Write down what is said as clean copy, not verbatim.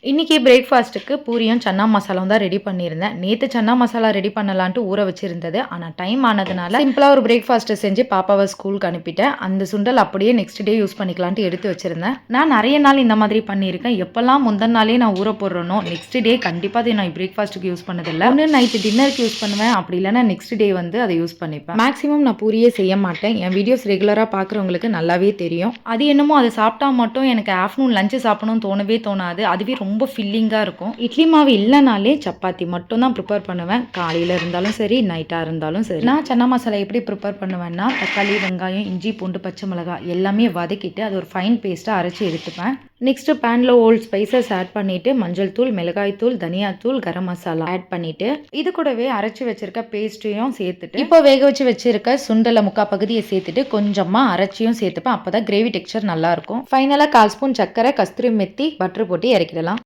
இன்னைக்கு பிரேக்ஃபாஸ்ட்டுக்கு பூரியும் சன்னா மசாலாவும் தான் ரெடி பண்ணியிருந்தேன். நேத்து சன்னா மசாலா ரெடி பண்ணலான்ட்டு ஊற வச்சிருந்தது. ஆனா டைம் ஆனதுனால சிம்பிளா ஒரு பிரேக்ஃபாஸ்ட் செஞ்சு பாப்பாவ ஸ்கூலுக்கு அனுப்பிட்டேன். அந்த சுண்டல் அப்படியே நெக்ஸ்ட் டே யூஸ் பண்ணிக்கலான்ட்டு எடுத்து வச்சிருந்தேன். நான் நெறைய நாள் இந்த மாதிரி பண்ணியிருக்கேன். எப்பலாம் முந்தின நாளே நான் ஊற போடுறேனோ, நெக்ஸ்ட் டே கண்டிப்பா அதை நான் பிரேக்ஃபாஸ்ட்டுக்கு யூஸ் பண்ணதில்ல. ஒண்ணு நைட்டு டின்னருக்கு யூஸ் பண்ணுவேன். அப்படி இல்லைன்னா நெக்ஸ்ட் டே வந்து அதை யூஸ் பண்ணிப்பேன். மேக்ஸிமம் நான் பூரியே செய்ய மாட்டேன். என் வீடியோஸ் ரெகுலரா பார்க்குறவங்களுக்கு நல்லாவே தெரியும். அது என்னமோ அதை சாப்பிட்டா மட்டும் எனக்கு ஆஃப்டர்நூன் லஞ்ச் சாப்பிடணும்னு தோணவே தோணாது. அதுவே ரொம்ப ஃபில்லிங்காக இருக்கும். இட்லி மாவு இல்லைனாலே சப்பாத்தி மட்டும் தான் ப்ரிப்பேர் பண்ணுவேன். காலையில் இருந்தாலும் சரி, நைட்டாக இருந்தாலும் சரி. நான் சன்னா மசாலா எப்படி ப்ரிப்பேர் பண்ணுவேன்னா, தக்காளி, வெங்காயம், இஞ்சி, பூண்டு, பச்சை மிளகாய் எல்லாமே வதக்கிட்டு அது ஒரு ஃபைன் பேஸ்ட்டாக அரைச்சி எடுத்துப்பேன். நெக்ஸ்ட்டு பேனில் ஓல்ட் ஸ்பைசஸ் ஆட் பண்ணிவிட்டு மஞ்சள் தூள், மிளகாய் தூள், தனியாத்தூள், கரம் மசாலா ஆட் பண்ணிவிட்டு இது கூடவே அரைச்சி வச்சிருக்க பேஸ்ட்டையும் சேர்த்துட்டு இப்போ வேக வச்சு வச்சிருக்க சுண்டலை முக்கால் பகுதியை சேர்த்துட்டு கொஞ்சமாக அரைச்சியும் சேர்த்துப்பேன். அப்போ தான் கிரேவி டெக்ஸ்சர் நல்லாயிருக்கும். ஃபைனலாக 1/4 ஸ்பூன் சர்க்கரை, கஸ்தூரி மெத்தி, பட்டர் போட்டு இறக்கிடலாம்.